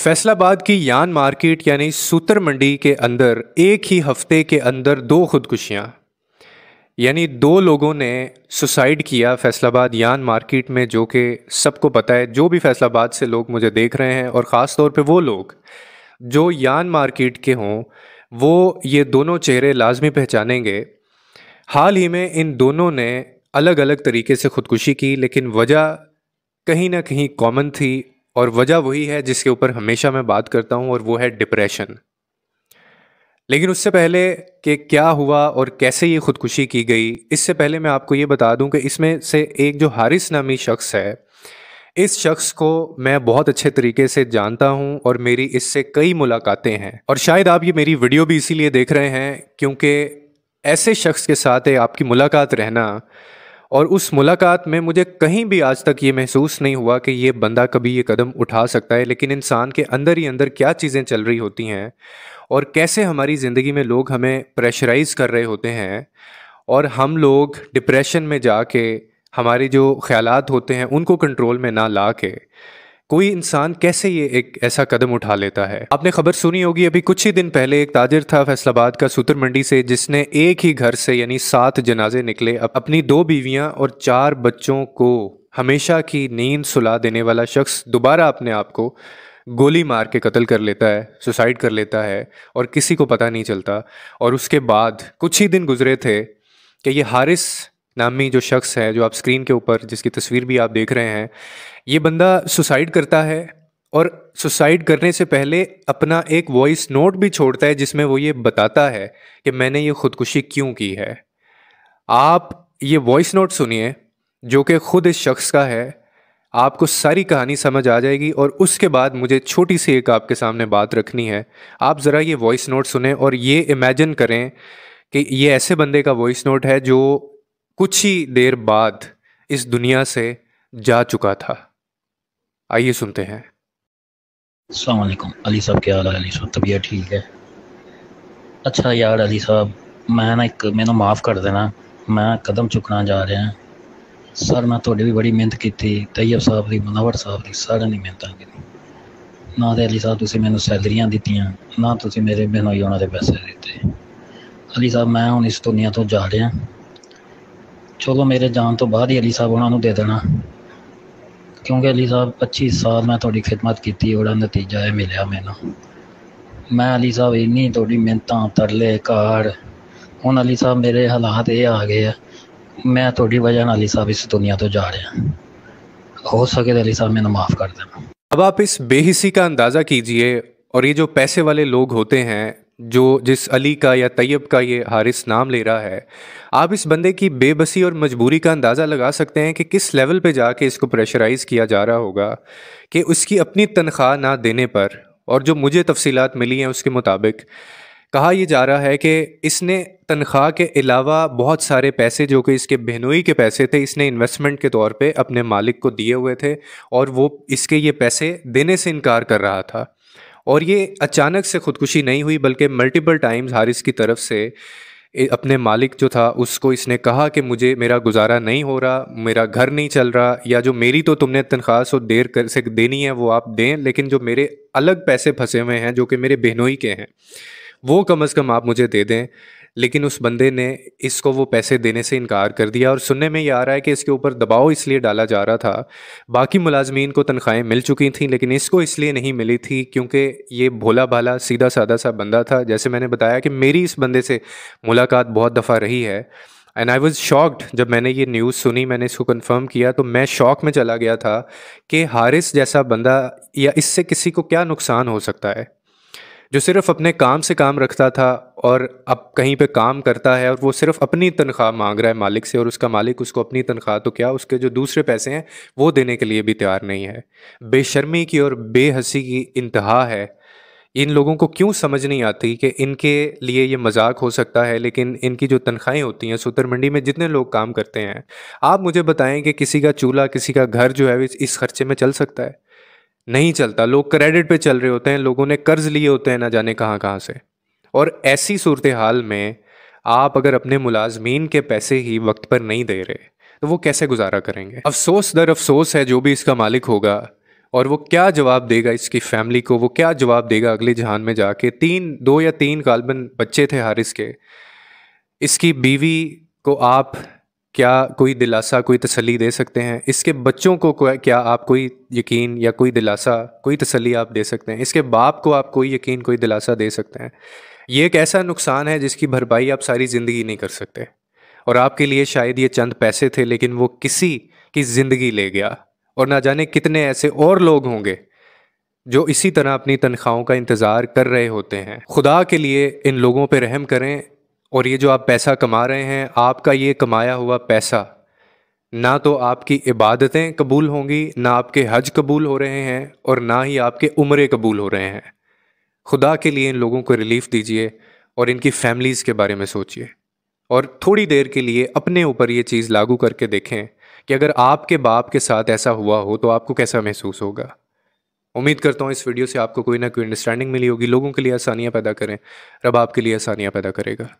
फैसलाबाद की यान मार्केट यानी सूतर मंडी के अंदर एक ही हफ्ते के अंदर दो खुदकुशियां, यानी दो लोगों ने सुसाइड किया फैसलाबाद यान मार्केट में, जो कि सबको पता है। जो भी फैसलाबाद से लोग मुझे देख रहे हैं और ख़ास तौर पे वो लोग जो यान मार्केट के हों, वो ये दोनों चेहरे लाजमी पहचानेंगे। हाल ही में इन दोनों ने अलग अलग तरीके से ख़ुदकुशी की, लेकिन वजह कहीं ना कहीं कॉमन थी, और वजह वही है जिसके ऊपर हमेशा मैं बात करता हूँ, और वो है डिप्रेशन। लेकिन उससे पहले कि क्या हुआ और कैसे ये खुदकुशी की गई, इससे पहले मैं आपको ये बता दूं कि इसमें से एक जो हारिस नामी शख्स है, इस शख्स को मैं बहुत अच्छे तरीके से जानता हूं और मेरी इससे कई मुलाकातें हैं। और शायद आप ये मेरी वीडियो भी इसीलिए देख रहे हैं क्योंकि ऐसे शख्स के साथ आपकी मुलाकात रहना, और उस मुलाकात में मुझे कहीं भी आज तक ये महसूस नहीं हुआ कि ये बंदा कभी ये कदम उठा सकता है। लेकिन इंसान के अंदर ही अंदर क्या चीज़ें चल रही होती हैं और कैसे हमारी ज़िंदगी में लोग हमें प्रेशराइज़ कर रहे होते हैं, और हम लोग डिप्रेशन में जाके हमारे जो ख़यालात होते हैं उनको कंट्रोल में ना ला के कोई इंसान कैसे ये एक ऐसा कदम उठा लेता है। आपने खबर सुनी होगी, अभी कुछ ही दिन पहले एक ताजिर था फैसलाबाद का सूतर मंडी से, जिसने एक ही घर से यानी 7 जनाजे निकले, अपनी 2 बीवियां और 4 बच्चों को हमेशा की नींद सुला देने वाला शख्स दोबारा अपने आप को गोली मार के कत्ल कर लेता है, सुसाइड कर लेता है, और किसी को पता नहीं चलता। और उसके बाद कुछ ही दिन गुजरे थे कि ये हारिस नामी जो शख्स है, जो आप स्क्रीन के ऊपर जिसकी तस्वीर भी आप देख रहे हैं, ये बंदा सुसाइड करता है। और सुसाइड करने से पहले अपना एक वॉइस नोट भी छोड़ता है जिसमें वो ये बताता है कि मैंने ये खुदकुशी क्यों की है। आप ये वॉइस नोट सुनिए जो कि खुद इस शख्स का है, आपको सारी कहानी समझ आ जाएगी। और उसके बाद मुझे छोटी सी एक आपके सामने बात रखनी है। आप ज़रा ये वॉइस नोट सुने और ये इमेजिन करें कि ये ऐसे बंदे का वॉइस नोट है जो कुछ ही देर बाद इस दुनिया से जा चुका था। आइए सुनते हैं। अस्सलाम वालेकुम अली साहब, क्या हाल है? अली साहब तबीयत ठीक है? अच्छा यार अली साहब, मैं ना एक मैनू माफ़ कर देना, मैं कदम चुकना जा रहा सर। मैं थोड़ी भी बड़ी मेहनत की थी, तैयब साहब की, मुनव्वर साहब की, सारे ने मेहनत की। ना तो अली साहब तुसीं मैनू सैलरियां दित्तियां, ना तुसीं मेरे बहनोई होना दे पैसे दिते। अली साहब मैं हुण इस दुनिया तो जा रहा, चलो मेरे जान तो बाद ही अली साहब उन्होंने दे देना, क्योंकि अली साहब 25 साल मैं थोड़ी खिदमत की, और नतीजा है मिले मैनू। मैं अली साहब इन्नी थोड़ी मेहनत तरले घर, हुण अली साहब मेरे हालात ये आ गए हैं, मैं थोड़ी वजह अली साहब इस दुनिया तो जा रहा। हो सके तो अली साहब मैंने माफ़ कर देना। अब आप इस बेहिसी का अंदाज़ा कीजिए, और ये जो पैसे वाले लोग होते हैं, जो जिस अली का या तैयब का ये हारिस नाम ले रहा है, आप इस बंदे की बेबसी और मजबूरी का अंदाज़ा लगा सकते हैं कि किस लेवल पे जाके इसको प्रेशराइज़ किया जा रहा होगा कि उसकी अपनी तनख्वाह ना देने पर, और जो मुझे तफसीलात मिली हैं उसके मुताबिक कहा यह जा रहा है कि इसने तनख्वाह के अलावा बहुत सारे पैसे जो कि इसके बहनोई के पैसे थे, इसने इन्वेस्टमेंट के तौर पे अपने मालिक को दिए हुए थे, और वो इसके ये पैसे देने से इनकार कर रहा था। और ये अचानक से ख़ुदकुशी नहीं हुई, बल्कि मल्टीपल टाइम्स हारिस की तरफ से अपने मालिक जो था उसको इसने कहा कि मुझे मेरा गुजारा नहीं हो रहा, मेरा घर नहीं चल रहा, या जो मेरी तो तुमने तनख्वाह सो देर कर से देनी है वो आप दें, लेकिन जो मेरे अलग पैसे फंसे हुए हैं जो कि मेरे बहनोई के हैं वो कम अज़ कम आप मुझे दे दें। लेकिन उस बंदे ने इसको वो पैसे देने से इनकार कर दिया, और सुनने में ये आ रहा है कि इसके ऊपर दबाव इसलिए डाला जा रहा था। बाकी मुलाजमीन को तनख्वाहें मिल चुकी थी, लेकिन इसको इसलिए नहीं मिली थी क्योंकि ये भोला भाला सीधा साधा सा बंदा था। जैसे मैंने बताया कि मेरी इस बंदे से मुलाकात बहुत दफ़ा रही है, एंड आई वॉज शॉक्ड जब मैंने ये न्यूज़ सुनी, मैंने इसको कंफर्म किया तो मैं शॉक में चला गया था कि हारिस जैसा बंदा, या इससे किसी को क्या नुकसान हो सकता है, जो सिर्फ अपने काम से काम रखता था और अब कहीं पे काम करता है और वो सिर्फ अपनी तनख्वाह मांग रहा है मालिक से, और उसका मालिक उसको अपनी तनख्वाह तो क्या उसके जो दूसरे पैसे हैं वो देने के लिए भी तैयार नहीं है। बेशर्मी की और बेहसी की इंतहा है। इन लोगों को क्यों समझ नहीं आती कि इनके लिए ये मजाक हो सकता है, लेकिन इनकी जो तनख्वाहें होती हैं, सूतर मंडी में जितने लोग काम करते हैं, आप मुझे बताएं कि किसी का चूल्हा, किसी का घर जो है इस खर्चे में चल सकता है? नहीं चलता। लोग क्रेडिट पे चल रहे होते हैं, लोगों ने कर्ज लिए होते हैं ना जाने कहाँ कहाँ से। और ऐसी सूरत हाल में आप अगर अपने मुलाजमीन के पैसे ही वक्त पर नहीं दे रहे तो वो कैसे गुजारा करेंगे? अफसोस दर अफसोस है जो भी इसका मालिक होगा और वो क्या जवाब देगा इसकी फैमिली को, वो क्या जवाब देगा अगले जहान में जाके। 2 या 3 गालबन बच्चे थे हारिस के। इसकी बीवी को आप क्या कोई दिलासा, कोई तसल्ली दे सकते हैं? इसके बच्चों को क्या आप कोई यकीन या कोई दिलासा, कोई तसल्ली आप दे सकते हैं? इसके बाप को आप कोई यकीन, कोई दिलासा दे सकते हैं? ये एक ऐसा नुकसान है जिसकी भरपाई आप सारी ज़िंदगी नहीं कर सकते। और आपके लिए शायद ये चंद पैसे थे, लेकिन वो किसी की ज़िंदगी ले गया। और ना जाने कितने ऐसे और लोग होंगे जो इसी तरह अपनी तनख्वाहों का इंतज़ार कर रहे होते हैं। खुदा के लिए इन लोगों पे रहम करें। और ये जो आप पैसा कमा रहे हैं, आपका ये कमाया हुआ पैसा ना तो आपकी इबादतें कबूल होंगी, ना आपके हज कबूल हो रहे हैं, और ना ही आपके उम्रे कबूल हो रहे हैं। खुदा के लिए इन लोगों को रिलीफ दीजिए और इनकी फैमिलीज़ के बारे में सोचिए। और थोड़ी देर के लिए अपने ऊपर ये चीज़ लागू करके देखें कि अगर आपके बाप के साथ ऐसा हुआ हो तो आपको कैसा महसूस होगा। उम्मीद करता हूँ इस वीडियो से आपको कोई ना कोई अंडरस्टैंडिंग मिली होगी। लोगों के लिए आसानियाँ पैदा करें, रब आपके लिए आसानियाँ पैदा करेगा।